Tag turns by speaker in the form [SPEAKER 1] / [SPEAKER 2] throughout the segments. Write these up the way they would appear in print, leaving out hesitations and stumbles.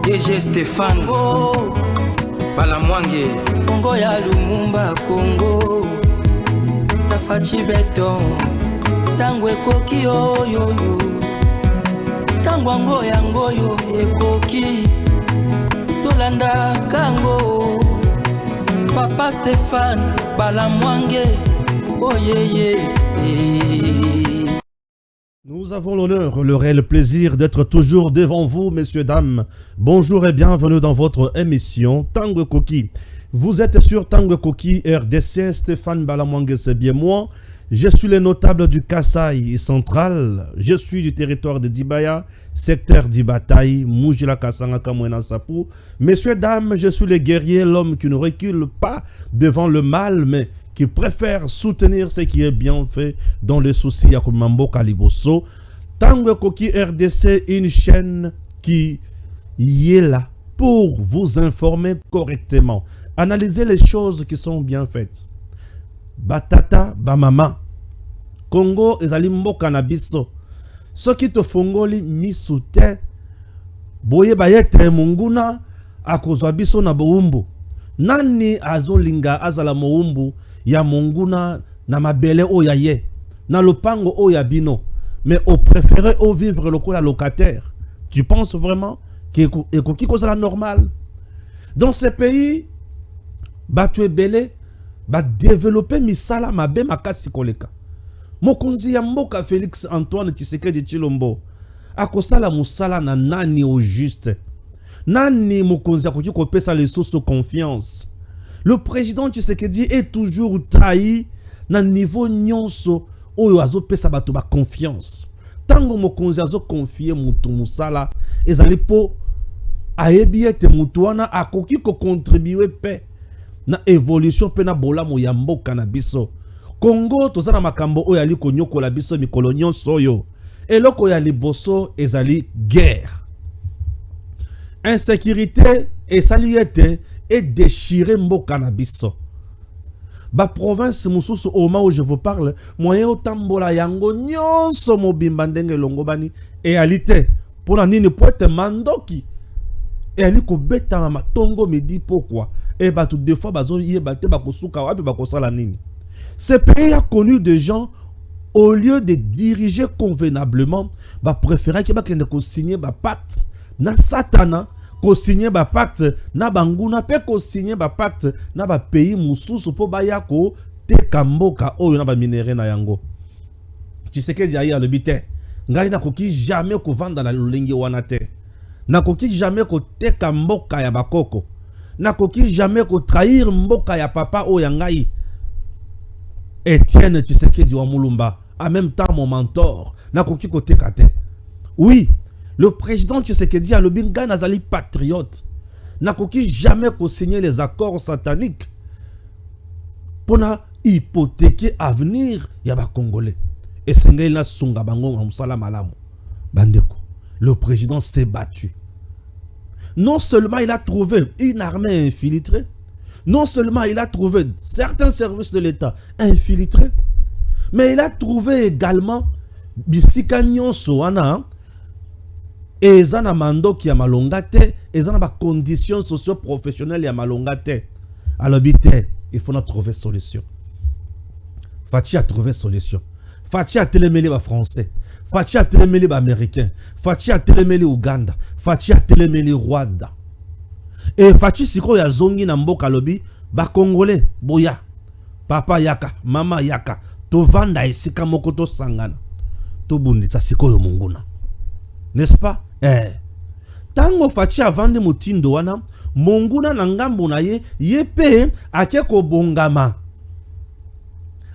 [SPEAKER 1] DG Stéphane Balamwange
[SPEAKER 2] Congo ya Lumumba Congo Tafachi Beton Tango ekoki oyo Tango ango yango yo ekoki Tolanda kango Papa Stéphane Balamwange Oh yeah.
[SPEAKER 3] Nous avons l'honneur, le réel plaisir d'être toujours devant vous, messieurs, dames. Bonjour et bienvenue dans votre émission Tango Koki. Vous êtes sur Tango Koki RDC, Stéphane Balamwange, c'est bien moi. Je suis le notable du Kasaï central. Je suis du territoire de Dibaya, secteur d'Ibataï, Moujila Kasanga Kamwena Sapou. Messieurs, dames, je suis le guerrier, l'homme qui ne recule pas devant le mal, mais qui préfère soutenir ce qui est bien fait dans les soucis Yakumambo Kaliboso. Tango Koki RDC, une chaîne qui y est là pour vous informer correctement. Analyser les choses qui sont bien faites. Batata, bamama. Congo ezali mboka na biso. Soki to fongoli misute. Boye bayete munguna akozwa biso na boumbu. Nani azolinga azala moumbu ya munguna na mabele oya ye. Na lopango oya bino. Mais au préféré au vivre lokola locataire. Tu penses vraiment que kozala normal? Dans ces pays, batu ebele ba développer misala mabe makasi koleka. Mokonzi ya mboka Félix Antoine Tshisekedi Tshilombo akosala musala na nani au juste? Nani mokonzi akoki kopesa les sources de confiance? Le président Tshisekedi est toujours trahi na niveau nyonso oyo azopesa bato ba confiance. Tango mokonzi azo confier mutu musala ezali po ayebi ete mutu wana akoki ko contribuer pe na évolution pe na bolamo ya mboka na biso. Congo tozana makambo oyo ali konyokola biso mikolo nyonso oyo. Eloko ya liboso ezali guerre. Insécurité esali ete et déchirer mboka na biso. Ba province mususu au moment où je vous parle, moyen otambola yango nyonso mobimba ndenge longobani et alite pona nini poete mandoki. Et ali ko beta na matongo me dit pourquoi. Et bah tout des fois bazo yebate bakosuka wapi bakosala nini. Ce pays a connu des gens au lieu de diriger convenablement, bah préférer que bakende ko signer ba pacte na satana, ko signer ba pacte na banguna pe ko signer ba pacte na ba pays mususu po baya ko te kamboka oyo na ba minere na yango. Tshisekedi ayi le bité. Ngai na koki jamais ko vanda na lolenge wana te. Nakoki jamais ko teka mboka ya bakoko. Nakoki jamais ko trahir mboka ya papa o ya ngai. Etienne Tshisekedi wa Mulumba, en même temps mon mentor. Nakoki ko teka te. Oui, le président Tshisekedi a le binga nazali patriote. Nakoki jamais ko signer les accords sataniques pour na hypothéquer avenir ya ba Congolais. Et sengeli na sunga bango musala malamu. Bandeko. Le président s'est battu. Non seulement il a trouvé une armée infiltrée, non seulement il a trouvé certains services de l'État infiltrés, mais il a trouvé également bisika nyonso wana et zana mando ki ya malongate et zana ba conditions socio-professionnelles ya malongate. Alors bité, il faut trouver solution. Fachi a trouvé solution. Fachi a télémélé ba français. Fachi a télémélé ba américain. Fachi a télémélé Uganda. Fachi a télémélé Rwanda. Et Fachi siko ya zongi na mboka lobi ba congolais boya. Papa yaka, mama yaka. To vanda esika mokoto sangana. To bundisa siko yo munguna. N'est-ce pas? Tango Fachi a vandi mutindo wana, munguna na ngambo na ye, yepe akeko bongama.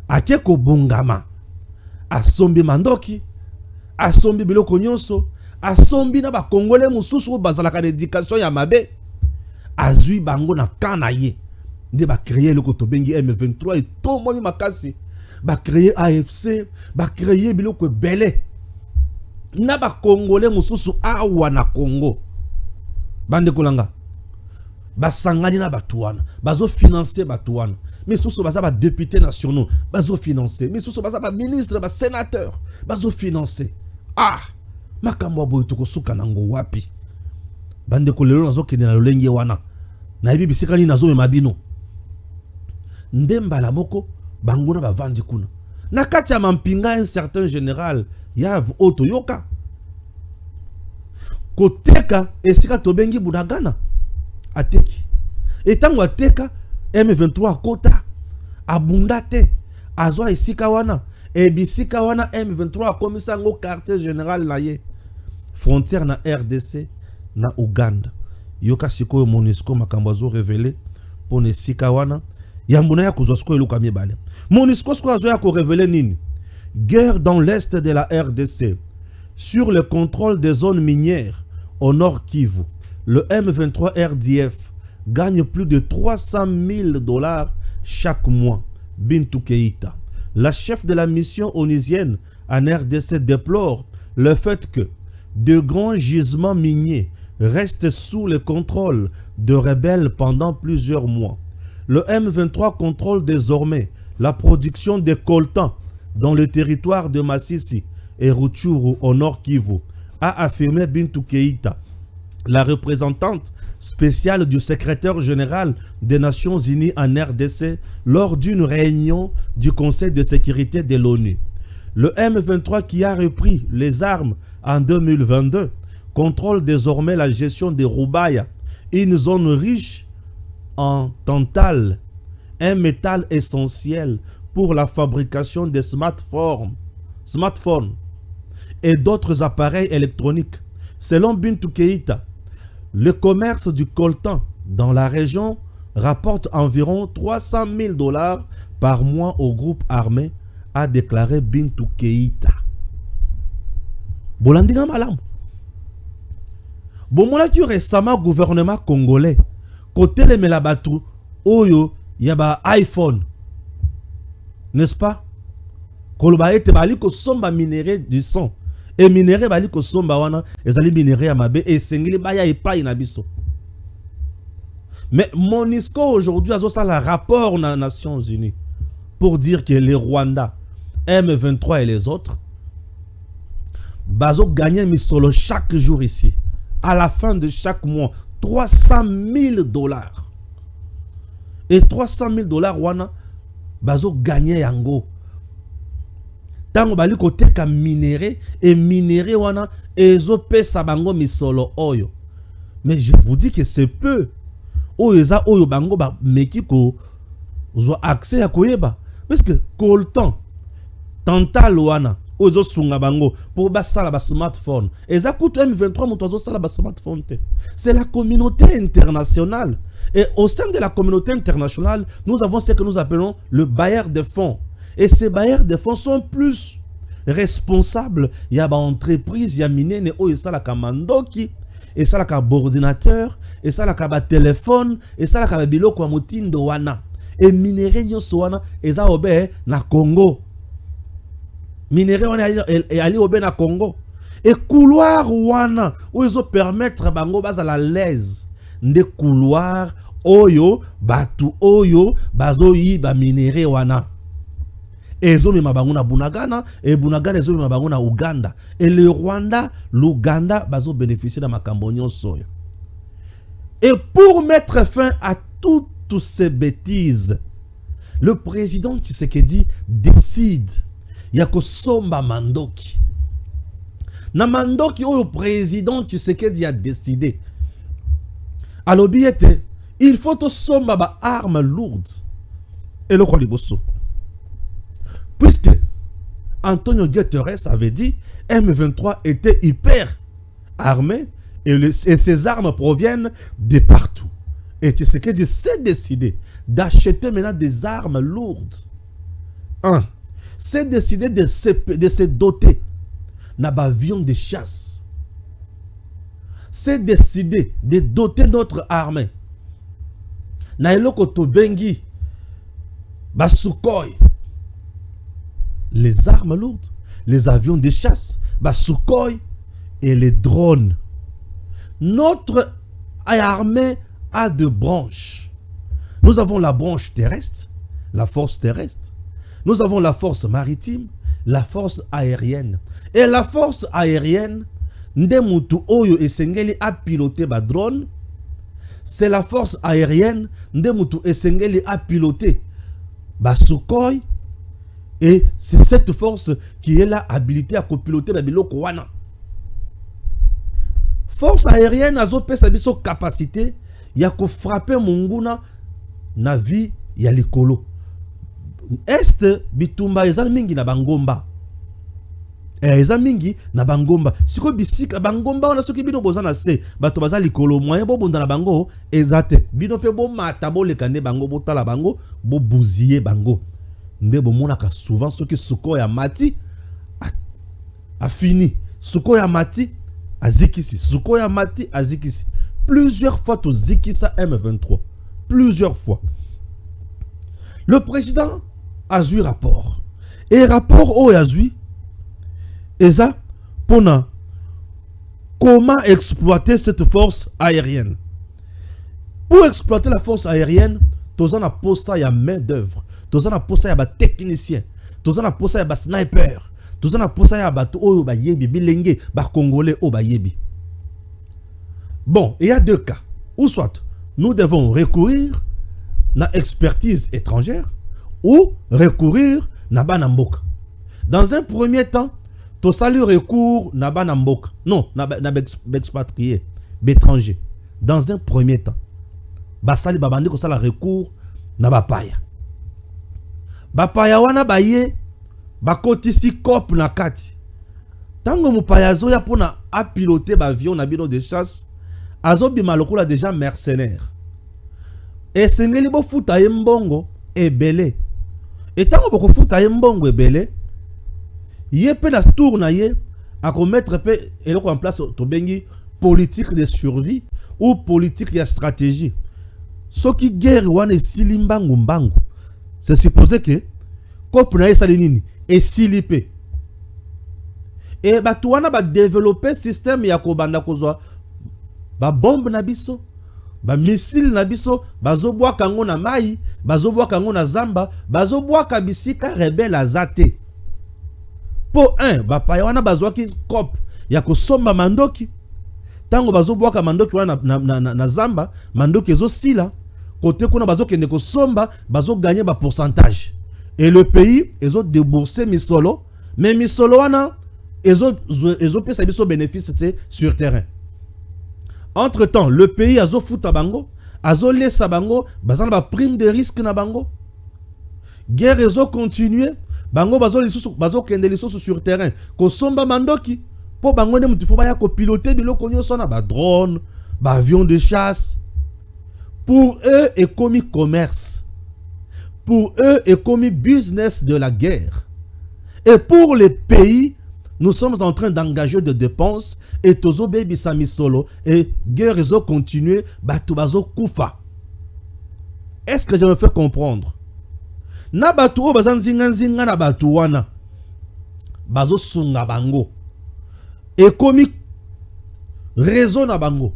[SPEAKER 3] Akeko bongama. Asombi mandoki, asombi biloko nyonso, asombi na ba congolais mususu bazalaka d'éducation ya mabe, azui bango na kana ye. Nde ba créer le kotobengi M23 et to moni makasi, ba créer AFC, ba créer biloko belé. Na ba congolais mususu awa na Congo. Bande kolanga. Ba sangani na batuana, bazo financer batuana. Mais sous baza ba députés nationaux, bazo financer. Mais sous baza ba ministre, ba sénateur, bazo financer. Ah, makambo boy toko suka nango wapi. bande ko lelo nazo kende na lolenge wana na yebi bisika ni nazo mabino ndemba la moko banguna bavandi kuna na kati ya mampinga un certain général Yav Otoyoka koteka esika tobengi Bunagana ateki etango ateka M23 kota abundate azwa esika wana ebisika wana M23 komisango quartier général na ye frontière na RDC na Uganda yoka sikoyo MONUSCO makambo azo révélé pour esika wana yambuna ya kuzwa sikoyo luka mibale MONUSCO sikoyo azo ya ko révélé nini guerre dans l'est de la RDC sur le contrôle des zones minières au nord Kivu. Le M23 RDF gagne plus de 300 000 $ chaque mois. Bintou Keïta, la chef de la mission onusienne en RDC, déplore le fait que de grands gisements miniers restent sous le contrôle de rebelles pendant plusieurs mois. Le M23 contrôle désormais la production de coltan dans le territoire de Massissi et Rutshuru au nord Kivu, a affirmé Bintou Keïta, la représentante spéciale du secrétaire général des Nations Unies en RDC lors d'une réunion du Conseil de sécurité de l'ONU. Le M23 qui a repris les armes en 2022 contrôle désormais la gestion des Rubaya, une zone riche en tantale, un métal essentiel pour la fabrication des smartphones et d'autres appareils électroniques. Selon Bintou Keïta, le commerce du coltan dans la région rapporte environ 300 000 $ par mois au groupe armé, a déclaré Bintou Keïta. Bolandinga malam. Bomona ki récemment gouvernement congolais côté les melabatu oyo yaba iPhone, n'est-ce pas? Koloba ete bali ko somba minéré du sang. Et minéré bali ko somba wana ezali minéré amabe et sengeli baya epai na biso. Mais MONUSCO aujourd'hui a ça la rapport aux Nations Unies pour dire que les Rwandais, M23 et les autres bazo gagner misolo chaque jour ici. À la fin de chaque mois, 300 000 $. Et 300 000 $ wana bazo gagner yango. Tango bali kote ka minéré et minéré wana ezo pesa bango misolo oyo. Mais je vous dis que c'est peu. Oyo eza oyo bango ba meki ko zo accès à koyeba parce que coltan tantal wana oyo sunga bango pour basala ba smartphone eza kutu M23 moto zo sala ba smartphone te. C'est la communauté internationale et au sein de la communauté internationale nous avons ce que nous appelons le bailleur de fonds. Et ces bailleurs de fonds sont plus responsables. Il y a des entreprises, il y a minene, il y a la kamandoki, et ça la ordinateur, et ça la téléphone, et ça la biloko wa mutindo wana. Et minéré nyoso wana, et ça obé na Congo. Minéré wana ali obé na Congo. Et couloir wana, où ils ont permettre bango bas à la l'aise. Nde couloir oyo, batu oyo, bazo yi ba minéré wana. Et ils ont mis mabanguna Bunagana et Bunagana ils ont mis mabanguna Uganda et le Rwanda, l'Ouganda bazo bénéficier de makambonyo soya. Et pour mettre fin à toutes ces bêtises, le président Tshisekedi décide yako somba mandoki. Na mandoki où le président Tshisekedi a décidé. Alors biete, il faut to somba ba armes lourdes. Et le quoi liboso. Puisque Antonio Guterres avait dit M23 était hyper armé et ces armes proviennent de partout. Et Tshisekedi s'est décidé d'acheter maintenant des armes lourdes. C'est décidé de se doter d'avions de chasse. C'est décidé de doter notre armée. Nailoko Tobengi Basukhoi. Les armes lourdes, les avions de chasse, Sukhoi et les drones. Notre armée a deux branches. Nous avons la branche terrestre, la force terrestre. Nous avons la force maritime, la force aérienne. Et la force aérienne, nde mutu oyo esengeli a piloter ba drone, c'est la force aérienne nde mutu esengeli a piloter ba Sukhoi, et c'est cette force qui est là habilitée à copiloter ba biloko wana. Force aérienne azo pesa biso capacité ya ko frapper munguna na vie ya likolo. Est bitumba ezal mingi na bangomba. Eza mingi na bangomba. Siko bisika bangomba wana soki bino bozana se bato bazali likolo moyen bo bonda na bango ezate. Bino pe bo mata bo lekane bango bo tala bango bo bousiller bango. Nde bo monaka souvent soki Sukhoi ya mati a fini. Sukhoi ya mati azikisi. Sukhoi ya mati azikisi. Plusieurs fois to zikisa M23. Plusieurs fois. Le président a eu rapport. Et rapport au Yazui, et ça, pour comment exploiter cette force aérienne. Pour exploiter la force aérienne, tous en a posé à main d'œuvre, tous en a posé à technicien, tous en a posé à sniper, tous en a posé à bateau au bayebi, bilenge, congolais au bayebi. Bon, il y a deux cas. Ou soit, nous devons recourir na expertise étrangère ou recourir na banamboka. Dans un premier temps, to salut recours na banamboka. Non, na expatrié, étranger. Dans un premier temps, basali babandi ko sala recours na bapaya. Bapaya wana baye bakotisi cop na kati. Tango mupaya zo ya pona a piloter ba avion na bino de chasse, azo bima lokola déjà mercenaire. Et sengeli bo futa mbongo ebele. Et tango boko futa mbongo ebele, yé pe na tour na ye a mettre pe eloko en place to bengi politique de survie ou politique de stratégie. Soki guerre wana esili mbangu mbangu, c'est supposé que kop na ye sali nini esili pe. Et batu wana ba développer système ya ko banda kozwa ba bombe na biso, ba missile na biso, bazo bwaka ngo na mai, bazo bwaka ngo na zamba, bazo bwaka bisika rebelle azate. Po 1, ba paya wana bazo ki kop ya ko somba mandoki. Tango bazo bwaka mandoki wana na zamba, mandoki ezo sila, côté kuna bazo kende ko somba, bazo gagner ba pourcentage. Et le pays ezo débourser misolo, mais misolo wana ezo pesa biso bénéfice sur terrain. Entre temps, le pays azo futa bango, azo lesa bango, bazana ba prime de risque na bango. Guerre ezo continuer, bango bazo kende lisusu sur terrain. Ko somba mandoki, po bango ne mutifo ba ya ko piloter biloko nyoso na ba drone, ba avion de chasse. Pour eux et comme commerce. Pour eux et comme business de la guerre. Et pour les pays, nous sommes en train d'engager des dépenses et tozo baby sami solo et guerre rezo continuer batu bazo kufa. Est-ce que je me fais comprendre? Na batu o bazan zinga na batu wana bazo sunga bango et komi raison na bango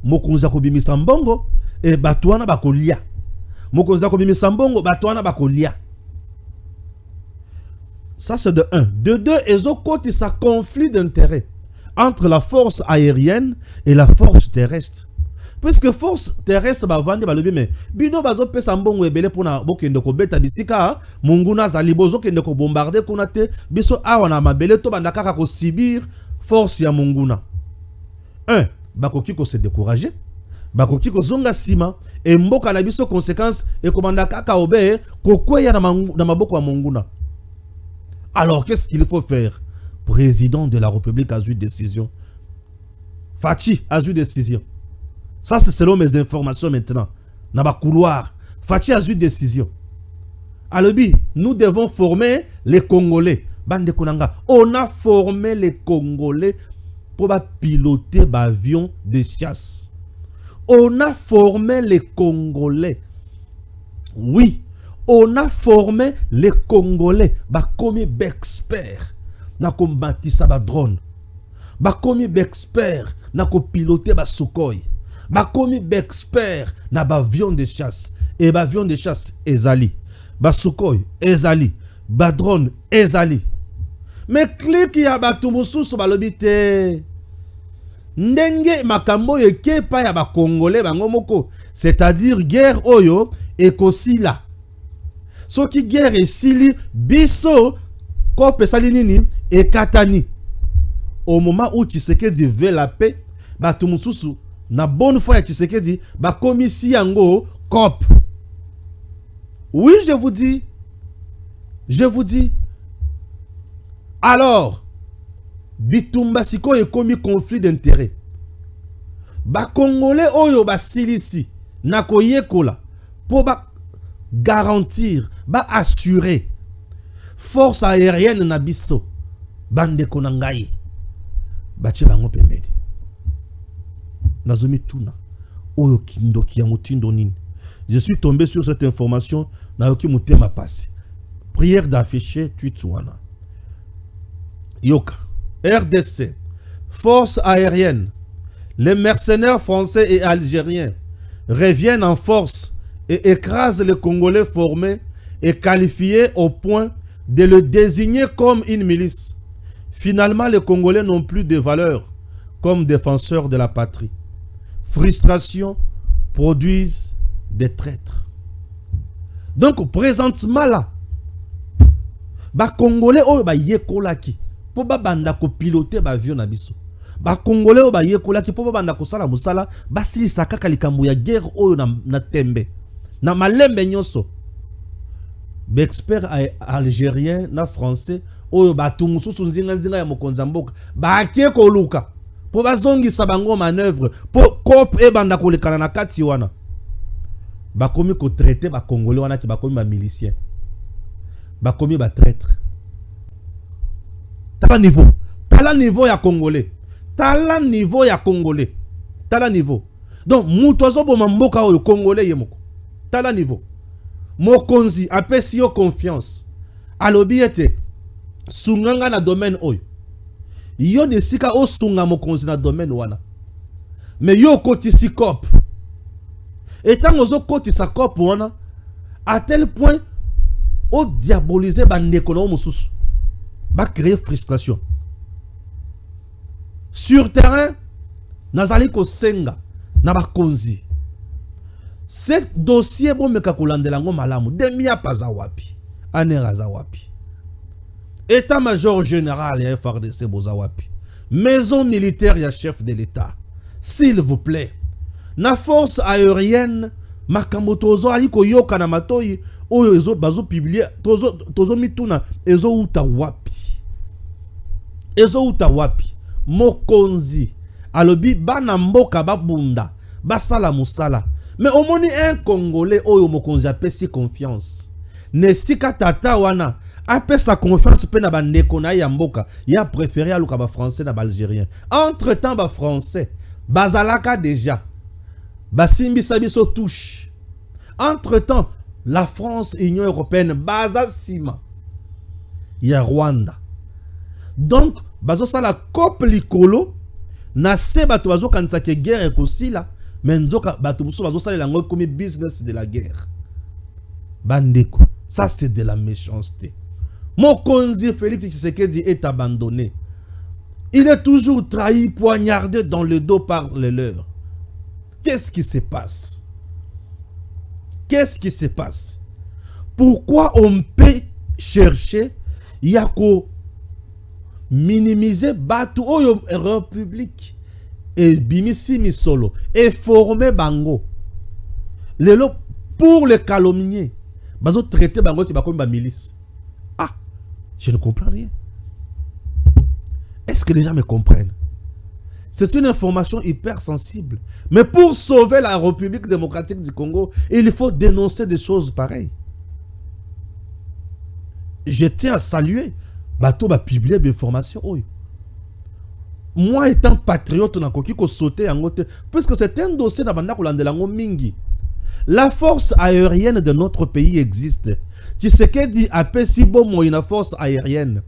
[SPEAKER 3] mokonza ko bimisa mbongo et batu wana bakolia mokonza ko bimisa mbongo batu wana bakolia. Ça c'est de 1. De 2, il y a un conflit d'intérêt entre la force aérienne et la force terrestre. Puisque force terrestre va vendre mais bino bazo pesa mbongo ebele pona bokende ko beta bisika munguna zali bozo kende ko bombarder konate biso awa na mabele to banda kaka ko sibir force ya munguna. 1, bakoki ko se décourager, bakoki ko zonga sima et mboka na biso conséquence et komanda kaka obe ko kweya na maboko ya munguna. Alors, qu'est-ce qu'il faut faire? Président de la République a eu décision. Fachi a eu décision. Ça, c'est selon mes informations maintenant. Dans le couloir. Fachi a eu décision. Alors, nous devons former les Congolais. Bande Konanga. On a formé les Congolais pour piloter l'avion de chasse. On a formé les Congolais. Oui. On a formé les Congolais, comme experts, na combattre sa drone, comme experts, na piloter ba Sukhoi, comme experts, na avion de chasse, et avion de chasse ezali, ba Sukhoi ezali, ba drone ezali. Mais clique ya ba tumususu ba lobite, ndenge makambo eke pa ya ba congolais bango moko, c'est-à-dire guerre oyo ekosila. Soki guerre esili biso kope sali nini ekatani. Au moment où Tshisekedi veut la paix, bato mususu na bonne foi ya Tshisekedi ba komisi yango COP. Oui, je vous dis. Alors, bitumba siko ekomi conflit d'intérêt. Ba Congolais oyo ba silisi na koyekola pour ba garantir, ba assurer force aérienne na biso bande konangai. Bache bango pembeni. Nazomi tuna oyo kindoki ya mutindo nini. Je suis tombé sur cette information na yoki mutema passe. Prière d'afficher Twitsuana. Yoka, RDC, force aérienne, les mercenaires français et algériens reviennent en force et écrasent les Congolais formés et qualifiés au point de le désigner comme une milice. Finalement, les Congolais n'ont plus de valeur comme défenseurs de la patrie. Frustration produisent des traîtres. Donc, présentement là, ba Congolais oyo ba yekolaki po ba banda ko piloter ba avion na biso. Ba Congolais oyo ba yekolaki po ba banda ko sala musala ba silisa kaka likambo ya guerre oyo na tembe. Na malembe nyonso. Ba expert algérien na français oyo bato mususu nzinga ya mokonza mboka bakie koluka po bazongisa bango manœuvre po COP e banda kolekana na kati wana bakomi ko traiter ba Congolais wana ki bakomi ba milicien bakomi ba traître. Tala niveau ya Congolais, tala niveau. Donc muto azoboma mboka oyo Congolais yemoko tala niveau. Mokonzi apesi yo confiance alobi ete sunganga na domaine oyo. Yo nesika o sunga mokonzi na domaine wana. Mais yo kotisi COP. Etango zo kotisa COP wana à tel point o diaboliser bandeko na mususu. Ba créer frustration. Sur terrain, nazali ko senga na bakonzi. Ce dossier bon meka kolandela ngo malamu demia paza wapi. Anera za wapi. État-major général ya FARDC boza wapi. Maison militaire ya chef de l'État. S'il vous plaît. Na force aérienne makambo tozo ali ko yoka na matoi oyo ezo bazo publier tozo mituna ezo uta wapi. Mokonzi alobi bana mboka babunda basala musala. Mais au moni un Congolais oyo mokonzi apesi confiance. Ne sika tata wana apesa confiance pe na bandeko na ya mboka ya préféré aluka ba français na ba algérien. Entre temps ba français bazalaka déjà basimbi sabiso touche. Entre temps la France et Union européenne baza sima ya Rwanda. Donc bazo sala COP likolo na se bato bazo kanisa ke guerre ekosila mais nzoka bato buso bazo sala lango comme business de la guerre. Bandeko, ça c'est de la méchanceté. Mokonzi Félix Tshisekedi est abandonné. Il est toujours trahi, poignardé dans le dos par les leurs. Qu'est-ce qui se passe? Qu'est-ce qui se passe? Pourquoi on peut chercher yako minimiser batu oyo république et bimisi misolo et former bango lelo pour les calomnier bazo traiter bango ki bakomi ba milice. Ah, je ne comprends rien. Est-ce que les gens me comprennent? C'est une information hyper sensible. Mais pour sauver la République démocratique du Congo, il faut dénoncer des choses pareilles. Je tiens à saluer bateau va publier des informations. Moi étant patriote, on a sauté en côté parce que c'est un dossier mingi. La force aérienne de notre pays existe. Tshisekedi appelle si bon une force aérienne.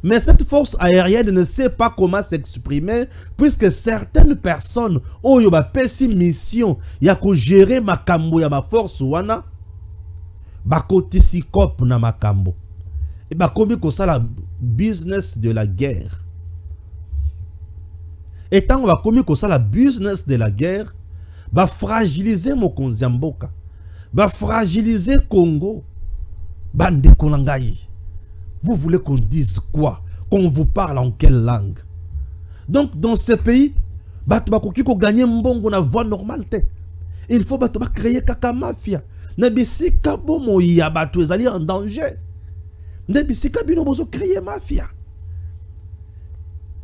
[SPEAKER 3] Mais cette force aérienne ne sait pas comment s'exprimer puisque certaines personnes ont une mission ya gérer makambo ya ma force wana bakoti si COP na makambo. Et bakomi ko sala business de la guerre. Et tant on va commis comme ça la business de la guerre, va fragiliser mokonzi ya mboka, va fragiliser Congo. Bande Konangaï. Vous voulez qu'on dise quoi? Qu'on vous parle en quelle langue? Donc dans ce pays, il faut gagner mbongo na voie normale. Il faut créer kaka mafia. Nebisika bomo ya batu ezali en danger. Nebisika bino bozo créer mafia.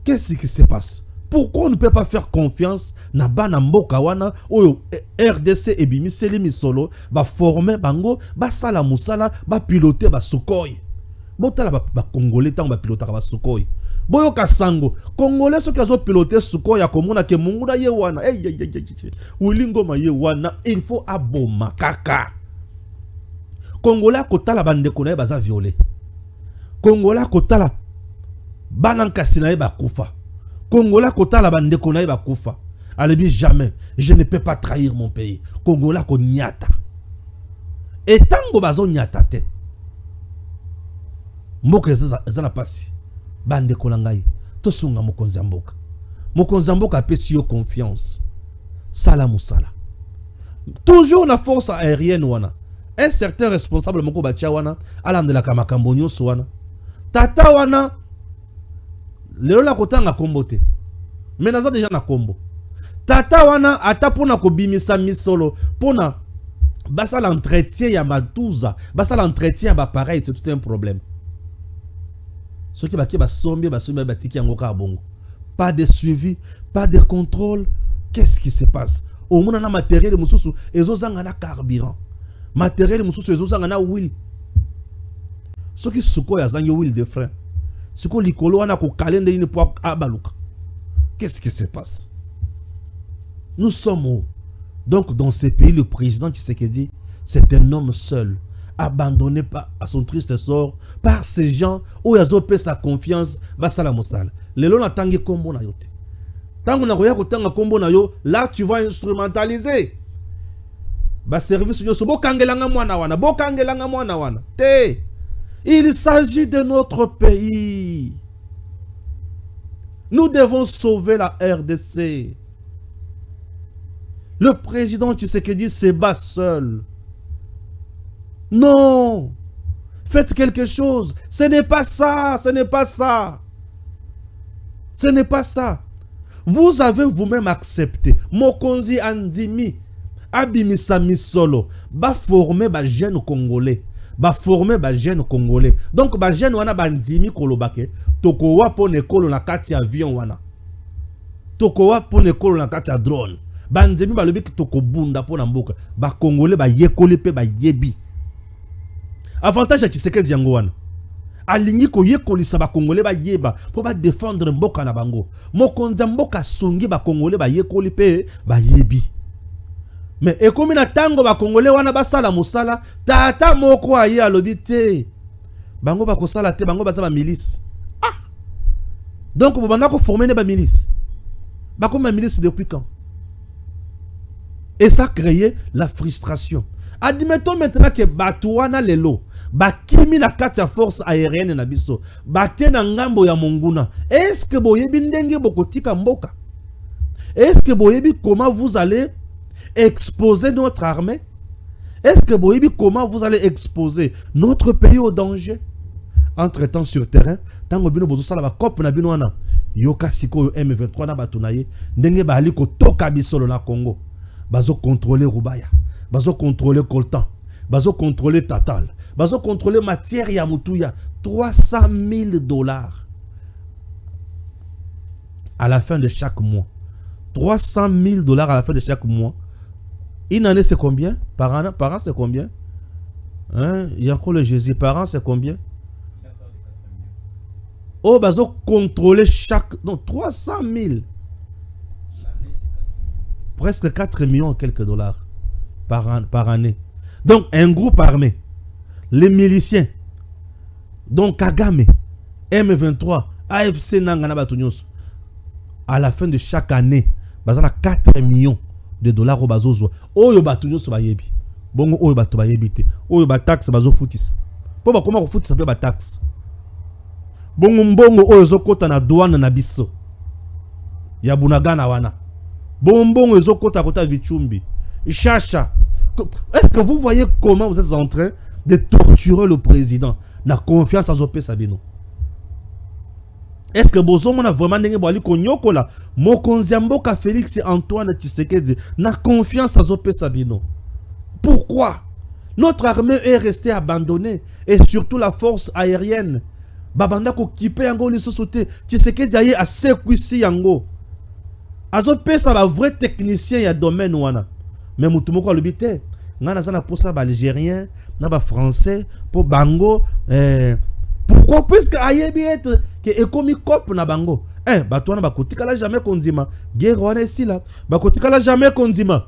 [SPEAKER 3] Qu'est-ce qui se passe? Pourquoi on ne peut pas faire confiance na bana mboka wana oyo RDC et bimiseli misolo ba former bango ba sala musala ba piloter ba Sukhoi. Botala ba congolais tant ba piloter ba Sukhoi. Boyo kasango congolais so kazo piloter Sukhoi ya komona ke munguna ye wana Wilingo ma ye wana il faut aboma kaka. Congolais kotala bande konaye baza violé. Congolais kotala bana nkasina ba kufa. Congolais kotala bande konaye ba kufa. Alebi jamais je ne peux pas trahir mon pays. Congolais ko nyata. Et tango bazo nyata te. Mboka ezana pasi. Bande konangai. Tosunga mokonzi mboka. Mokonzi mboka apesi yo confiance. Sala musala. Toujours na force aérienne wana. Un certain responsable moko batia wana alande la kamakambo nyonso wana. Tata wana lelo la kotanga kombo te. Mais naza déjà na kombo. Tata wana ata pona ko bimisa misolo pona basa l'entretien ya matuza, basa l'entretien ya ba pareil, c'est tout un problème. Ce qui ba sombi ba tiki yango ka bongo. Pas de suivi, pas de contrôle. Qu'est-ce qui se passe? Au moins na matériel mususu ezozanga na carburant. Matériel mususu ezozanga na huile. Ce qui Sukhoi azangi huile de frein. Ce qu'on likolo wana ko kalende ini po abaluka. Qu'est-ce qui se passe? Nous sommes où? Donc dans ces pays, le président Tshisekedi, c'est un homme seul, abandonné à son triste sort par ces gens où ils ont payé sa confiance. Le long tangi kombo na yote. Tango na roya ko tanga kombo na yo, là tu vas instrumentaliser. Ba service yo so bokangelanga mwana wana, bokangelanga mwana wana. Te. Il s'agit de notre pays. Nous devons sauver la RDC. Le président Tshisekedi se bat seul. Non. Faites quelque chose. Ce n'est pas ça. Ce n'est pas ça. Ce n'est pas ça. Vous avez vous-même accepté. Mokonzi Andimi. Abimisa Misolo. Ba former ba jeune congolais. Ba former ba jeune congolais. Donc ba jeune wana bandimi kolobake. Toko wa pone kolo na kati avion wana. Toko wa pone kolo na kati drone. Bandemi balobi toko bunda pona mboka. Ba congolais ba yekoli pe ba yebi. Avantage à Tshisekedi yango wana. Alingi ko yekolisa ba congolais ba yeba pour ba défendre mboka na bango. Mokonza mboka songi ba congolais ba yekoli pe ba yebi. Mais ekomi na tango ba congolais wana basala musala tata moko aye alobi te. Bango ba kosala te, bango baza ba milice. Ah. Donc vous banda ko former ne ba milice. Ba comme ba milice depuis quand? Et ça a créé la frustration. Admettons maintenant que Batouana lelo, Bakimi na katia force aérienne na biso, Bake na ngambo ya monguna. Est-ce que boyebi ndenge bokotika mboka? Est-ce que boyebi comment vous allez exposer notre armée? Est-ce que boyebi comment vous allez exposer notre pays au danger? Entre-temps sur terrain, tango bino bozo sala ba cop na bino wana, yoka siko M23 na batunaye, ndenge ba ali ko toka bisolo na Congo. Bazo contrôler Rubaya, bazo contrôler Coltan, bazo contrôler Tatal, bazo contrôler matière ya mutuya, $300,000 à la fin de chaque mois. $300,000 à la fin de chaque mois. Une année c'est combien? Par an c'est combien? Hein? Il y a encore le Jésus. Par an c'est combien? Oh, bazo contrôler chaque... Non, 300,000. Presque 4 millions quelques dollars par année. Donc, un groupe armé, les miliciens, donc Kagame, M23, AFC Nangana Batunyos, à la fin de chaque année, bazana 4 millions de dollars au bazozo. Oyo Batunyos bayebi. Bongo oyo batu bayebi te. Oyo ba taxe bazo foutis. Pour comment on fout ça peut ba taxe. Bongo mbongo oyo zo kota na douane na biso. ya Bunagana wana. Bonbon ezo kota kota Vichumbi. Chacha. Est-ce que vous voyez comment vous êtes en train de torturer le président? Na confiance à Zopé Sabino. Est-ce que Bozo a vraiment n'engé boali konyokola Mokonziamboka Félix et Antoine Tshisekedi na confiance à Zopé Sabino? Pourquoi? Notre armée est restée abandonnée et surtout la force aérienne. Babanda ko kipe yango li sosote Tshisekedi aye a sekwisi yango. Azopé ça va vrai technicien ya domaine wana. Mais mutumoko alobite ngana zana posa ba algérien na ba français pour bango pourquoi puisque ayebi être que ekomi cop na bango bato wana bakotikala jamais konzima guerre wana esila bakotikala jamais konzima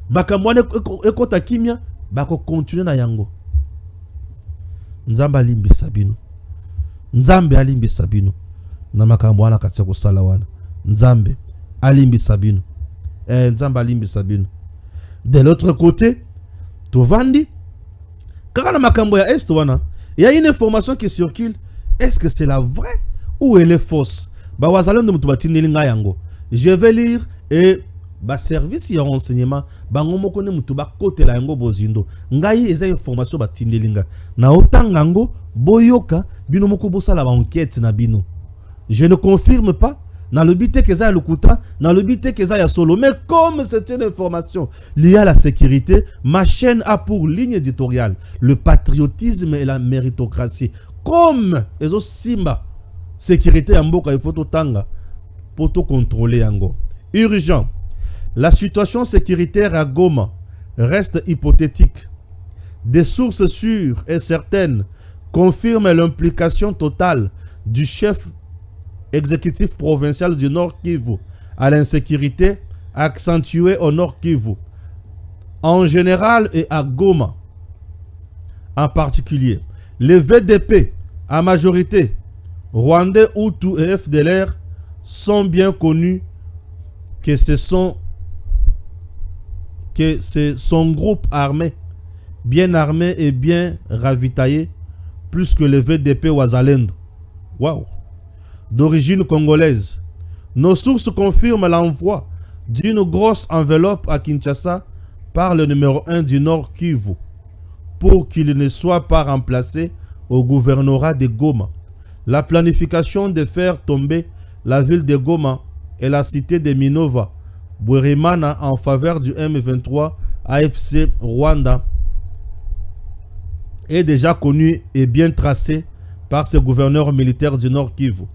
[SPEAKER 3] bakambo wana ekota kimia bako continuer na yango. Nzambe alimbi sabino, Nzambe alimbi sabino na makambo wana katia kosala wana. Nzambe alimbi sabino, Nzambe alimbi sabino. De l'autre côté, Tovandi, quand on makambo ya est wana, il y a une information qui circule. Est-ce que c'est la vraie ou elle est fausse? Je vais lire et ba service ya renseignement bango moko ne mutu ba kote la yango bozindo. Ngai eza information ba tindelinga. Na otanga ngo boyoka bino moko bosala ba enquête na bino. Je ne confirme pas. Dans le but que ça a le kouta, dans le but que ça a solo. Mais comme c'est une information liée à la sécurité, ma chaîne a pour ligne éditoriale le patriotisme et la méritocratie. Comme les autres simba, sécurité en boka, il faut tout tanga pour tout contrôler yango. Urgent. La situation sécuritaire à Goma reste hypothétique. Des sources sûres et certaines confirment l'implication totale du chef exécutif provincial du Nord Kivu à l'insécurité accentuée au Nord Kivu en général et à Goma en particulier. Les VDP à majorité Rwandais, Hutu et FDLR sont bien connus que c'est son groupe armé, bien armé et bien ravitaillé, plus que les VDP Wazalendo. Waouh! D'origine congolaise. Nos sources confirment l'envoi d'une grosse enveloppe à Kinshasa par le numéro 1 du Nord Kivu pour qu'il ne soit pas remplacé au gouvernorat de Goma. La planification de faire tomber la ville de Goma et la cité de Minova, Bwerimana en faveur du M23 AFC Rwanda est déjà connue et bien tracée par ces gouverneurs militaires du Nord Kivu.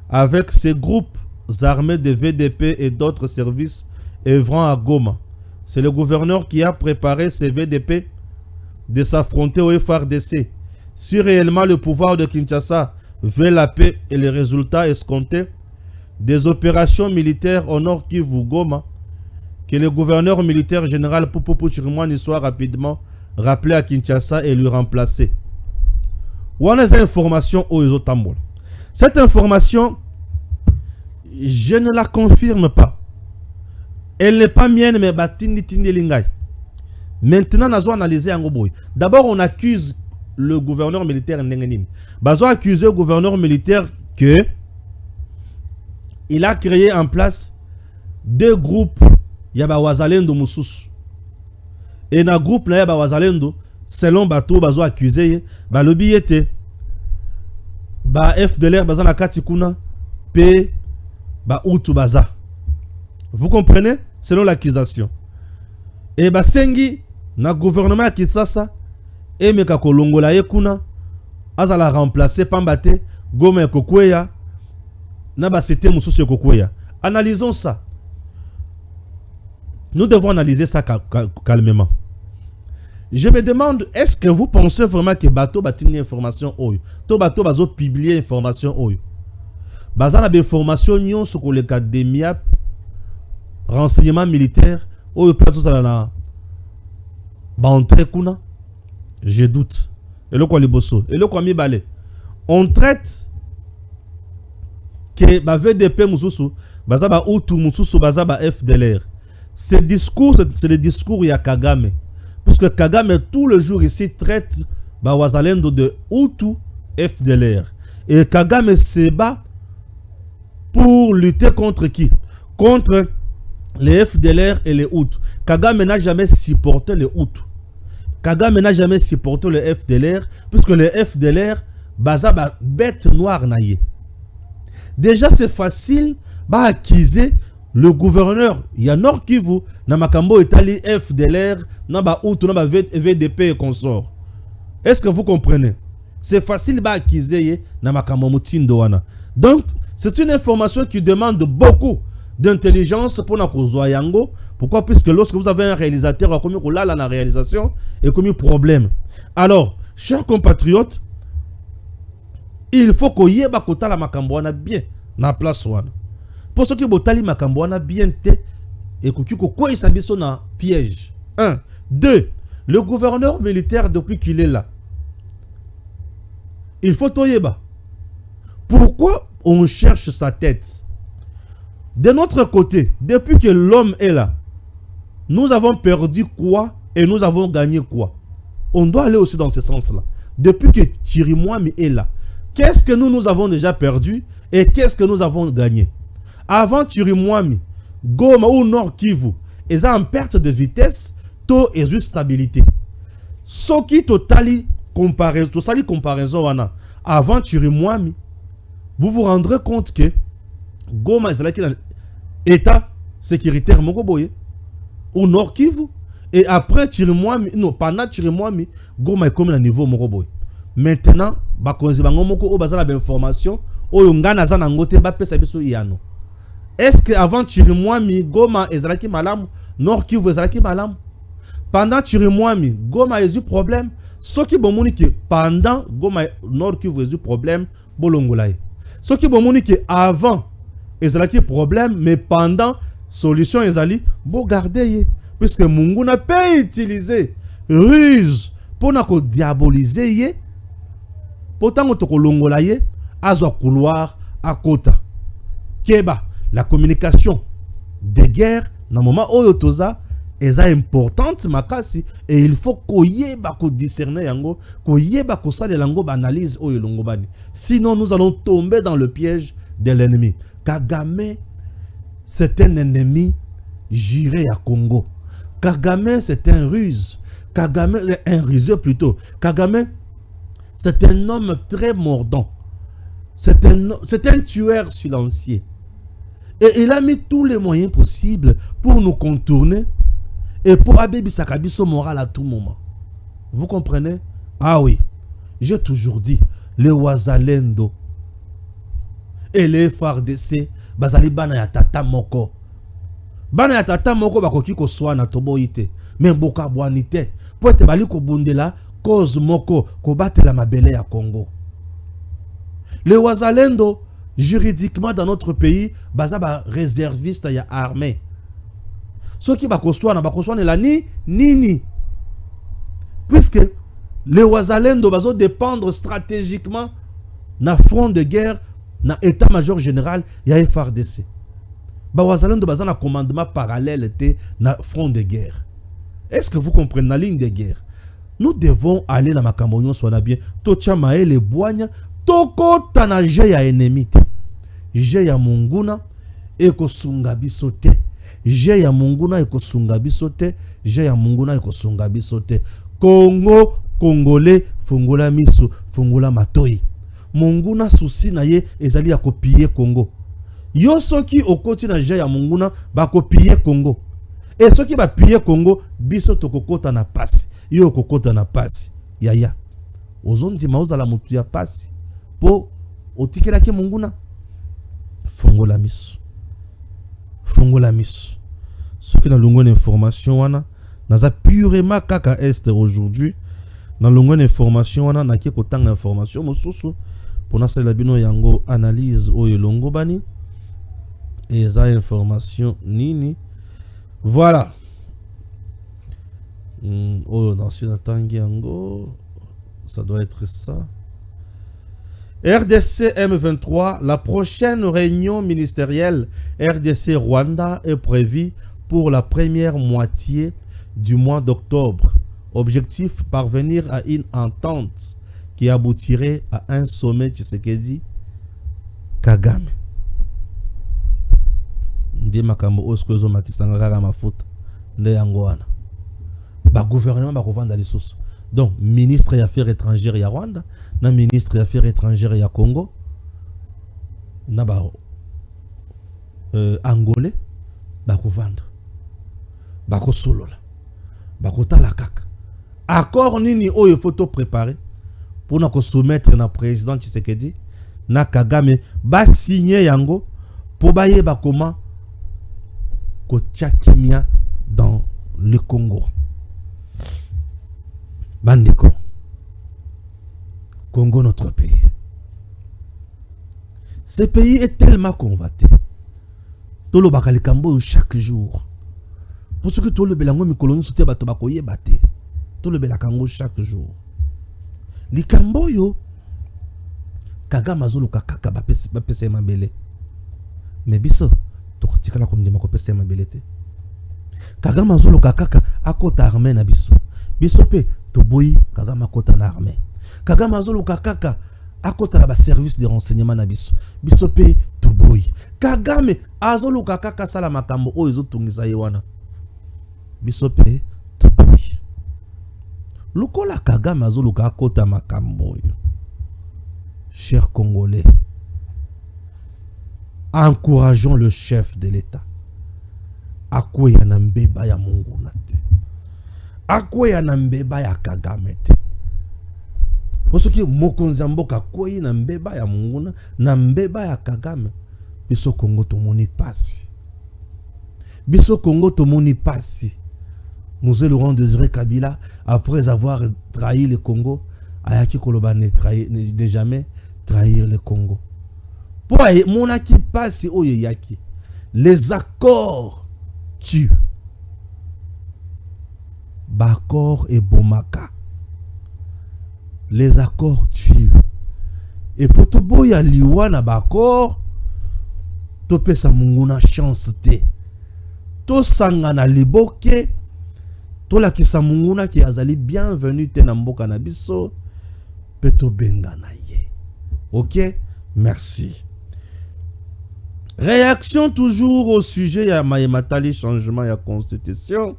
[SPEAKER 3] Avec ces groupes armés de VDP et d'autres services œuvrant à Goma, c'est le gouverneur qui a préparé ces VDP de s'affronter au FRDC. Si réellement le pouvoir de Kinshasa veut la paix et les résultats escomptés des opérations militaires au Nord Kivu Goma, que le gouverneur militaire général Popopo Chirimwani soit rapidement rappelé à Kinshasa et lui remplacé. Où en est cette information au Isotamboul? Cette information, je ne la confirme pas. Elle n'est pas mienne, mais batindi tindi lingay. Maintenant, nous allons analyser un gros. D'abord, on accuse le gouverneur militaire Ndengenim. Nous allons accuser le gouverneur militaire que il a créé en place deux groupes. Il y a Wazalendo Moussous. Et dans le groupe, il y a Wazalendo, selon Bato, nous allons accuser le billet. Ba FDLR baza na katikuna pe ba Hutu baza. Vous comprenez? Selon l'accusation. Et ba sengi na gouvernement ya Kinshasa et meka kolongola ye kuna azala remplacer pambate Goma ya kokweya na ba cité mususu ya kokweya. Analysons ça. Nous devons analyser ça calmement. Je me demande, est-ce que vous pensez vraiment que Bato va tenir information oyo? To Bato va publier information oyo. Bazana be information nyon sur le cadre des MIAP, renseignement militaire, oyo plateau ça na ba entrée kuna. Je doute. Et le quoi les bosso, et le quoi mi balé. On traite que ba VDP mususu, baza ba Hutu mususu, baza ba FDLR. Ce discours, c'est le discours ya Kagame. Puisque Kagame, tout le jour ici, traite Wazalendo de Hutu FDLR. Et Kagame se bat pour lutter contre qui? Contre les FDLR et les Hutus. Kagame n'a jamais supporté les Hutus. Kagame n'a jamais supporté les FDLR, puisque les FDLR, baza ba bête noire naïe. Déjà, c'est facile d'accuser le gouverneur. Il y a Nord Kivu, na makambo Italie, FDLR, na ba Hutu, na ba VDP et consorts. Est-ce que vous comprenez? C'est facile d'accuser na makambo mutindo wana. Donc, c'est une information qui demande beaucoup d'intelligence pour na kozwa yango. Pourquoi? Puisque lorsque vous avez un réalisateur comme là la réalisation et comme problème. Alors, chers compatriotes, il faut que yeba kota la makambo wana bien na place wana. Pour ceux qui botali makambo wana bien te et ko quoi il s'abisso na piège. 1, 2, le gouverneur militaire depuis qu'il est là. Il faut toyeba. Pourquoi on cherche sa tête? De notre côté, depuis que l'homme est là, nous avons perdu quoi et nous avons gagné quoi? On doit aller aussi dans ce sens-là. Depuis que Chirimwami est là, qu'est-ce que nous avons déjà perdu et qu'est-ce que nous avons gagné? Avant Chirimwami, Goma ou Nord Kivu, ils ont en perte de vitesse, taux et de stabilité. Ce qui totali comparaison, avant Chirimwami, vous vous rendrez compte que Goma est là état sécuritaire Mokoboye au Nord Kivu et après Chirimwami, non, pendant Chirimwami, Goma est comme à niveau Mokoboye. Maintenant, bakonzi bango moko o bazala d'information o ngana za na ngote ba pesa biso yano. Est-ce que avant Chirimwami, Goma ezalaki malamu, Nord Kivu ezalaki malamu? Pendant Chirimwami, Goma a eu problème. Ce qui bomoni que pendant Goma Nord Kivu a eu problème, bolongolaye. Ce qui bomoni que avant ezalaki problème, mais pendant solution ezali bo garder puisque Mungu n'a pas utilisé ruse pour na ko diaboliser ye. Pourtant to ko longola ye azwa couloir à kota. Keba la communication de guerre na moment oyo toza est importante makasi et il faut ko yeba ko discerner yango, ko yeba ko sala lango analyse oyo longo bani. Sinon nous allons tomber dans le piège de l'ennemi. Kagame, c'est un ennemi juré à Congo. Kagame, c'est un ruse. Kagame, un ruseur plutôt. Kagame, c'est un homme très mordant. C'est un tueur silencieux. Et il a mis tous les moyens possibles pour nous contourner et pour abébi sakabiso moral à tout moment. Vous comprenez? Ah oui, j'ai toujours dit, les Wazalendo et les FARDC bazali bana ya tata moko. Bana ya tata moko bakoki ko swana toboite. Mais boka bwanite. Po ete bali ko bundela cause moko ko batela mabele ya Congo. Les Wazalendo juridiquement dans notre pays baza ba réserviste ya armée. Ceux qui bako swana la ni. Puisque les Wazalendo bazo dépendre stratégiquement na front de guerre na état-major général ya FARDC. Ba Wazalendo bazana commandement parallèle était na front de guerre. Est-ce que vous comprenez la ligne de guerre? Nous devons aller na makambo soit bien. Tocha maele boanya toko tanaje ya ennemi. Je ya munguna eko sunga bisote. Je ya munguna eko sunga bisote. Je ya munguna eko sunga bisote. Congo, Congolais, fungula misu, fungula matoi. Munguna souci na ye ezali ya kopier Congo. Yo soki okoti na je ya munguna ba kopier Congo. Et soki ba pier Congo biso tokokota na pasi. Yo kokota na pasi. Yaya. Ozondi mauza la mutu ya pasi. Po otikela ke munguna. Fungula misu. Fungula misu. Soki na lungo information wana naza purement kaka est aujourd'hui. Na lungo information wana na ki kotanga information mosusu. Pour nous, la bino yango analyse oyo longo bani et ça information nini voilà oyo dans ce tangi yango ça doit être ça. RDC M23, la prochaine réunion ministérielle RDC Rwanda est prévue pour la première moitié du mois d'octobre. Objectif, parvenir à une entente qui aboutirait à un sommet Tshisekedi Kagame. Ndi makambo oskozo matisanga kaka mafuta. Nde yango wana. Ba gouvernement ba kovanda lisusu. Donc ministre des affaires étrangères ya Rwanda, na ministre des affaires étrangères ya Congo, na ba angolais ba kovanda. Ba ko solola. Ba ko tala kaka. Accord nini oyo photo préparé pour na ko soumettre na président Tshisekedi na Kagame ba signer yango pour ba yeba comment ko tchakimia dans le Congo. Bandeko, Congo, notre pays. Ce pays est tellement convoité. Tout le bakalikambo chaque jour. Pour ce que tout le belango mi koloni soute bato bakoye bate. Tout le belakango chaque jour. Likambo yo Kagame zulu kakaka ba pese mabele. Mais biso to kotikala komdima ko pese mabele te. Kagame zulu kakaka akota armée na biso. Biso pe toboyi Kagame akota na armée. Kagame zulu kakaka akota la ba service de renseignement na biso. Biso pe toboyi. Kagame azulu kakaka sala makambo oyo ezotungisa ye wana. Biso pe toboyi. Lukola Kagame azulu kakota makambo oyo. Chers Congolais, encourageons le chef de l'État. Akweya na mbeba ya Mungu nate. Akweya na mbeba ya Kagame te. Osoki mokonzi mboka akweyi na mbeba ya Mungu na mbeba ya Kagame. Biso Congo tomoni pasi. Biso Congo tomoni pasi. Mzee Laurent Désiré Kabila, après avoir trahi le Congo, ayaki koloba ne jamais trahir le Congo. Pour monaki pasi oyo yaki. Les accords tuent. Bakor et Bomaka. Les accords tuent. Et pour to boya liwa na bakor, to pesa munguna chance te. To sangana liboke, to la kisa munguna ki azali bienvenue te na mboka na biso, pe to bengana ye. Ok? Merci. Réaction toujours au sujet ya Maïmatali changement ya constitution.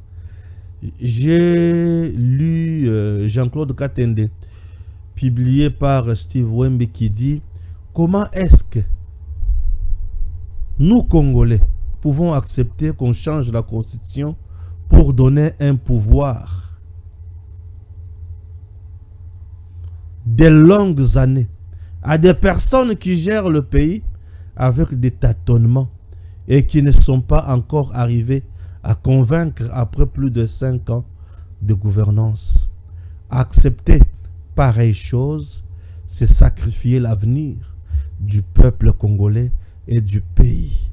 [SPEAKER 3] J'ai lu Jean-Claude Katende, publié par Steve Wembe, qui dit comment est-ce que nous, Congolais, pouvons accepter qu'on change la constitution pour donner un pouvoir de longues années à des personnes qui gèrent le pays avec des tâtonnements et qui ne sont pas encore arrivés à convaincre après plus de 5 ans de gouvernance. Accepter pareille chose, c'est sacrifier l'avenir du peuple congolais et du pays.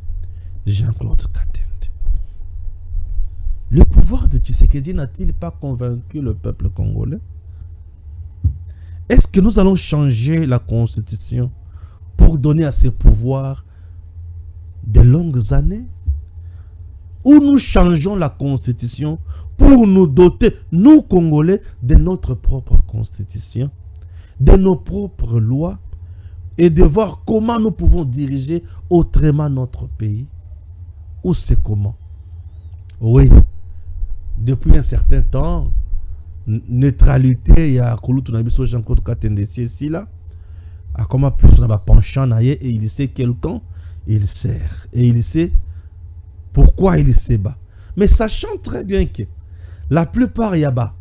[SPEAKER 3] Jean-Claude Katende. Le pouvoir de Tshisekedi n'a-t-il pas convaincu le peuple congolais? Est-ce que nous allons changer la constitution pour donner à ces pouvoirs de longues années? Ou nous changeons la constitution pour nous doter, nous Congolais, de notre propre constitution, de nos propres lois, et de voir comment nous pouvons diriger autrement notre pays? Ou c'est comment? Oui, depuis un certain temps, neutralité, il y a Jean-Claude Katende ici là, à comment plus on a penchant et il sait quel camp il sert, et il sait pourquoi il se bat. Mais sachant très bien que la plupart yaba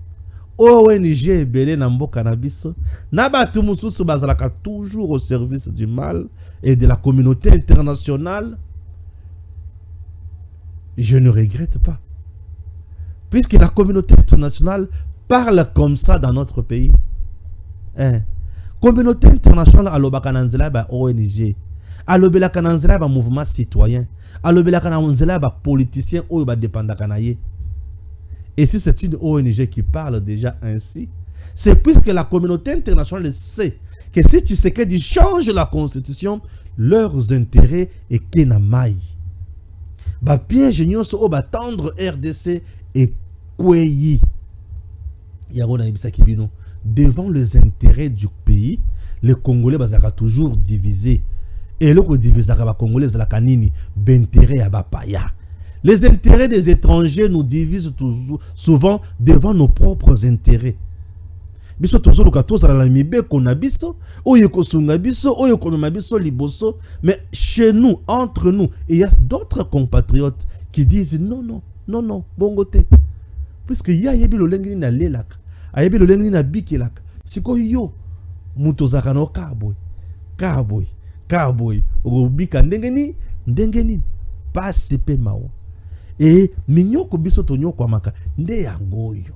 [SPEAKER 3] ONG et belé nambo cannabis naba tumususu bazalaka toujours au service du mal et de la communauté internationale. Je ne regrette pas, puisque la communauté internationale parle comme ça dans notre pays. Communauté internationale alobaka nanzela ba ONG, alobelaka nanzela ba mouvement citoyen, alobelaka nanzela ba politicien oyo ba dépendaka na ye. Et si c'est une ONG qui parle déjà ainsi, c'est puisque la communauté internationale sait que si Tshisekedi change la constitution, leurs intérêts est kenamai. Ba piège nyonso o ba tendre RDC et kweyi. Yagona ibisa kibino. Devant les intérêts du pays, les Congolais bazaka toujours divisés. Et le divise les Congolais la kanini, d'intérêt à Bapaya. Les intérêts des étrangers nous divisent souvent devant nos propres intérêts. Biso tozo lukato za la mibe kona biso, oye kosunga biso, oye konoma biso liboso, mais chez nous, entre nous, il y a d'autres compatriotes qui disent non, non, non, non, bongote. Puisque ya yebi lo lengini na lelak, a yebi lo lengini na bikilak, siko yo, muto zakano kaboy, kaboy, kaboy, obika ndengeni, pas sepe mao. Et minyoko biso tonyo kwa maka, nde yangoyo.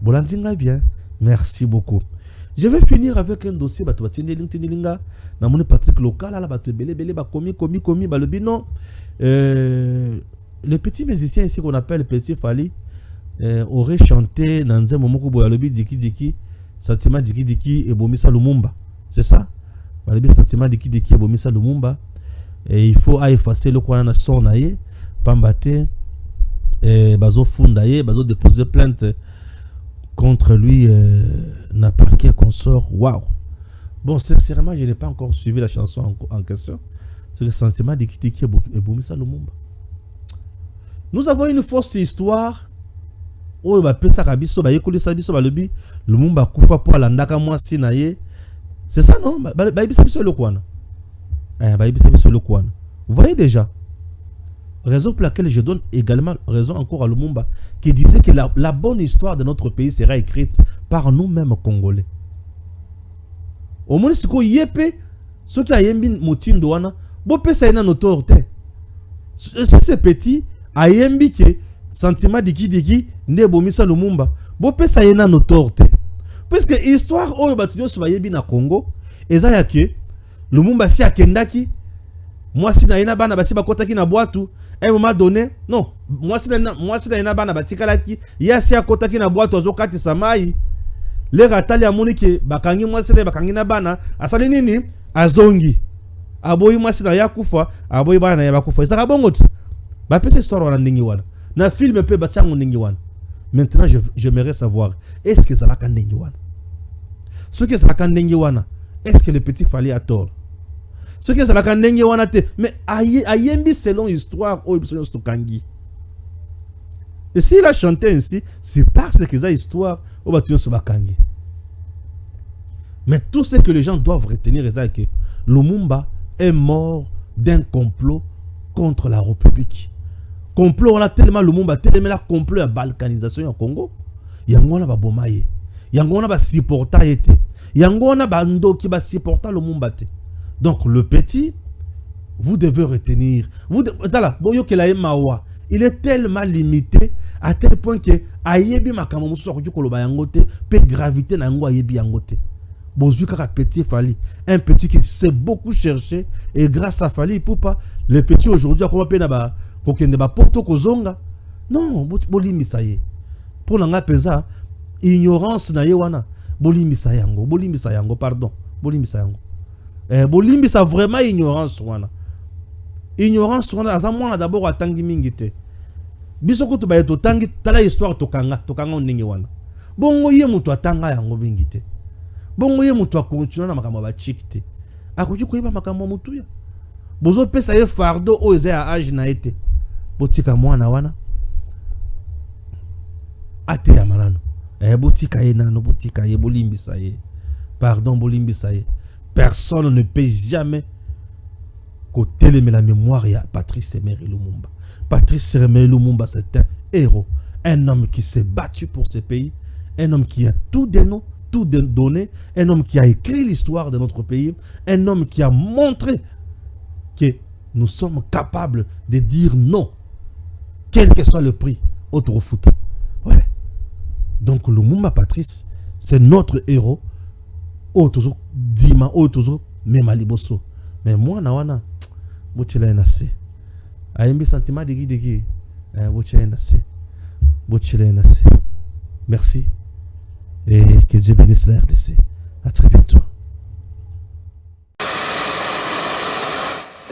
[SPEAKER 3] Bolandinga bien. Merci beaucoup. Je vais finir avec un dossier. Na mon Patrick local là ba belé ba komi ba le bino. Les petits musiciens ici qu'on appelle Petit Fali aurait chanté dans un moment où le diki diki sentiment diki diki et Bomisa Lumumba. C'est ça? Le sentiment diki diki et Bomisa Lumumba. Et il faut effacer le quoi na son naie pambate et bazo fundaye bazo déposer plainte contre lui n'a parqué consort. Waouh! Bon, sincèrement, je n'ai pas encore suivi la chanson en question. C'est le sentiment de Kitiki et Boumissa Lumumba. Nous avons une fausse histoire. Oh, bah, pesa kabiso, bah, yekoli sabiso, bah, lebi, Lumumba kufa pour la ndaka moi sinaye. C'est ça, non? Bah, ibisa biso le kwana. Bah, ibisa biso le kwana. Vous voyez déjà? Raison pour laquelle je donne également raison encore à Lumumba, qui disait que la bonne histoire de notre pays sera écrite par nous-mêmes Congolais. Au moins, si vous yépe, ce qui a yembi moutindo wana, bo pesa ina notorte. C'est petit, a yembi ke sentiment diki ne bomisa Lumumba, bo pesa ina notorte. Puisque histoire oyo batunyo so yebi na Congo, eza ya ke Lumumba si akendaki, moi si na ina bana basi bakotaki na boatu. À un moment donné, non, moi si na bana batikalaki, ya si akotaki na boîte ozo kati samai. Le ratali amoni ke bakangi moi si bakangi na bana, asali nini azongi. Aboyi moi si na yakufa, aboyi bana ya bakufa. Ezaka bongoti. Ba pese histoire wana ndingi wana. Na film pe bachango ndingi wana. Maintenant j'aimerais savoir, est-ce que ça la kan ndingi wana? Ce que ça la kan ndingi wana, est-ce que le petit Fali a tort? Ce que ça la kandengi wanate, mais ayembi selon histoire au kangi. Et s'il a chanté ainsi, c'est parce que ça histoire au bâtiment sur kangi. Mais tout ce que les gens doivent retenir c'est que Lumumba est mort d'un complot contre la République. Complot on a tellement Lumumba tellement la complot à balkanisation au Congo. Yangona ba bomaye. Yangona ba supporta été. Yangona ba ndo ki ba supporta Lumumba te. Donc le petit, vous devez retenir. Il est tellement limité à tel point que ayebi makambo musu ko koloba yangote pe gravité na ngo ayebi yangote. Bozuka Petit Fali, un petit qui sait beaucoup chercher et grâce à Fali Poupa, le petit aujourd'hui a comment pena ba kokende ba poto kozonga. Non, bolimi saye. Pour nanga pesa ignorance na yewana. Bolimi sayango, pardon. Bolimi sayango. Bolimbi ça vraiment ignorance wana. Ignorance wana azamona d'abord atangi mingite. Bisoko to bayeto tangi tala histoire tokanga ndenge wana. Bongo ye mutu atanga yango mingite. Bongo ye mutu akontinua na makambo ba chikite. Akoki koyeba makambo mutu ya. Bozo pesa ye fardo o eza ya age na ete. Botika mwana wana. Ate ya manano. Botika ye nano botika ye bolimbi sa ye. Pardon bolimbi sa ye. Personne ne peut jamais côté la mémoire à Patrice Emery Lumumba. Patrice Emery Lumumba, c'est un héros. Un homme qui s'est battu pour ce pays. Un homme qui a tout donné. Un homme qui a écrit l'histoire de notre pays. Un homme qui a montré que nous sommes capables de dire non. Quel que soit le prix. Autre foot. Ouais. Donc Lumumba Patrice, c'est notre héros. Toujours dima, toujours même aliboso. Mais moi na wana, bochela enase. Ayembi sentiment digi, bochela enase. Merci et que Dieu bénisse la RDC. À très bientôt.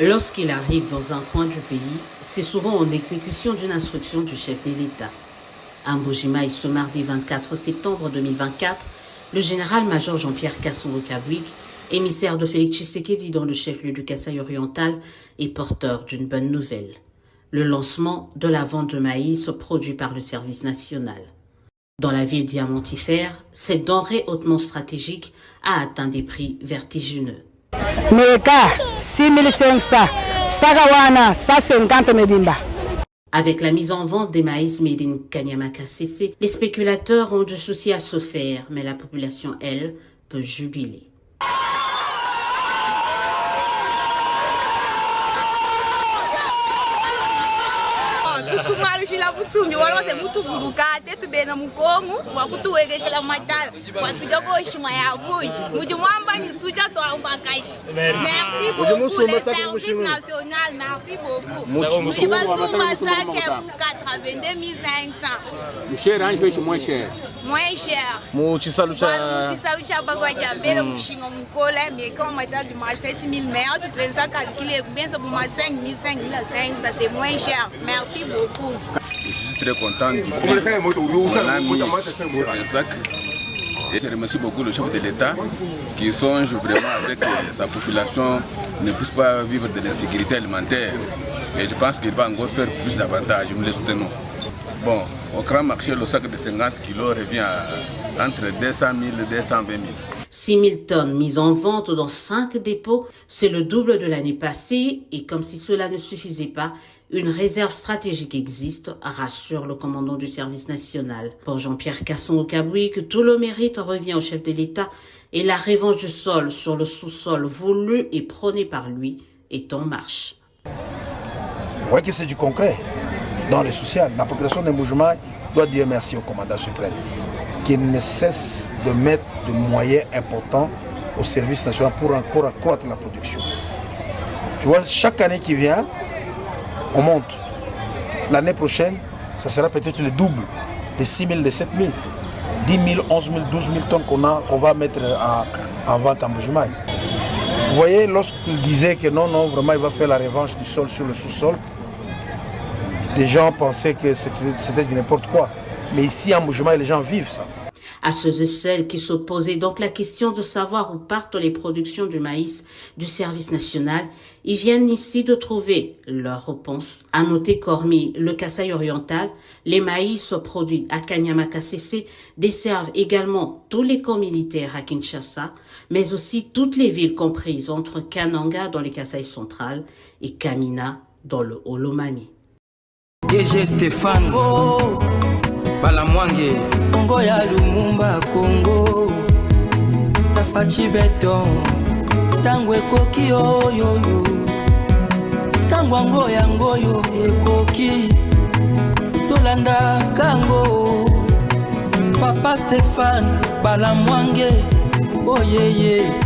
[SPEAKER 1] Lorsqu'il arrive dans un coin du pays, c'est souvent en exécution d'une instruction du chef de l'État. À Mbujimai, ce mardi 24 septembre 2024, le général-major Jean-Pierre Kassoumou-Kabouik Émissaire de Félix Tshisekedi dans le chef-lieu du Kasaï oriental et porteur d'une bonne nouvelle. Le lancement de la vente de maïs produit par le service national. Dans la ville diamantifère, cette denrée hautement stratégique a atteint des prix vertigineux.
[SPEAKER 4] Meka 6500, Sagawana 150 medimba.
[SPEAKER 1] Avec la mise en vente des maïs made in Kanyama-Kasese, les spéculateurs ont du souci à se faire, mais la population, elle, peut jubiler.
[SPEAKER 5] Tumarishila butsumbi walose mutuvulukate tubena mukongo wakutuwekeshela matala watuja koshima yakuji mujumwamba nituja twambakashi. Merci beaucoup le service national, merci beaucoup. Mujibasumba sake ku 82 500.
[SPEAKER 6] Cher ange moins cher.
[SPEAKER 5] Moins cher. Muchisalucha bagwaja bele mushingo mukole mais comme matala du 7000 mais tu traînes ça calculer bien ça pour 5000 5500 c'est moins cher. Merci beaucoup.
[SPEAKER 6] Je suis très content du prix qu'on a mis pour un sac. Et je remercie beaucoup le chef de l'État qui songe vraiment à ce que sa population ne puisse pas vivre de l'insécurité alimentaire. Et je pense qu'il va encore faire plus d'avantages, nous les soutenons. Bon, au grand marché, le sac de 50 kg revient entre 200 000 et 220 000.
[SPEAKER 1] 6 000 tonnes mises en vente dans 5 dépôts, c'est le double de l'année passée et comme si cela ne suffisait pas, une réserve stratégique existe, rassure le commandant du service national. Pour Jean-Pierre Casson-Okaboué, que tout le mérite revient au chef de l'État et la revanche du sol sur le sous-sol voulu et prôné par lui est en marche.
[SPEAKER 7] Vous voyez que c'est du concret. Dans le social, la population de Mbuji-Mayi doit dire merci au commandant suprême qui ne cesse de mettre de moyens importants au service national pour encore accroître la production. Tu vois, chaque année qui vient, on monte. L'année prochaine, ça sera peut-être le double de 6 000, de 7 000, 10 000, 11 000, 12 000 tonnes qu'on va mettre en vente à Mbuji-Mayi. Vous voyez, lorsqu'il disait que non, vraiment, il va faire la revanche du sol sur le sous-sol, des gens pensaient que c'était du n'importe quoi. Mais ici, à Mbuji-Mayi, les gens vivent ça.
[SPEAKER 1] À ceux et celles qui se posaient donc la question de savoir où partent les productions du maïs du service national, ils viennent ici de trouver leur réponse. À noter qu'hormis le Kasaï oriental, les maïs produits à Kanyama-Kasese desservent également tous les camps militaires à Kinshasa, mais aussi toutes les villes comprises entre Kananga dans le Kasaï central et Kamina dans le Haut-Lomami.
[SPEAKER 2] DG Stéphane Balamwange Congo ya Lumumba Congo Tafachi beton Tangwe koki oyo Tangwa ngoyo ekoki Tolanda kango Papa Stéphane Balamwange Oh yeah yeah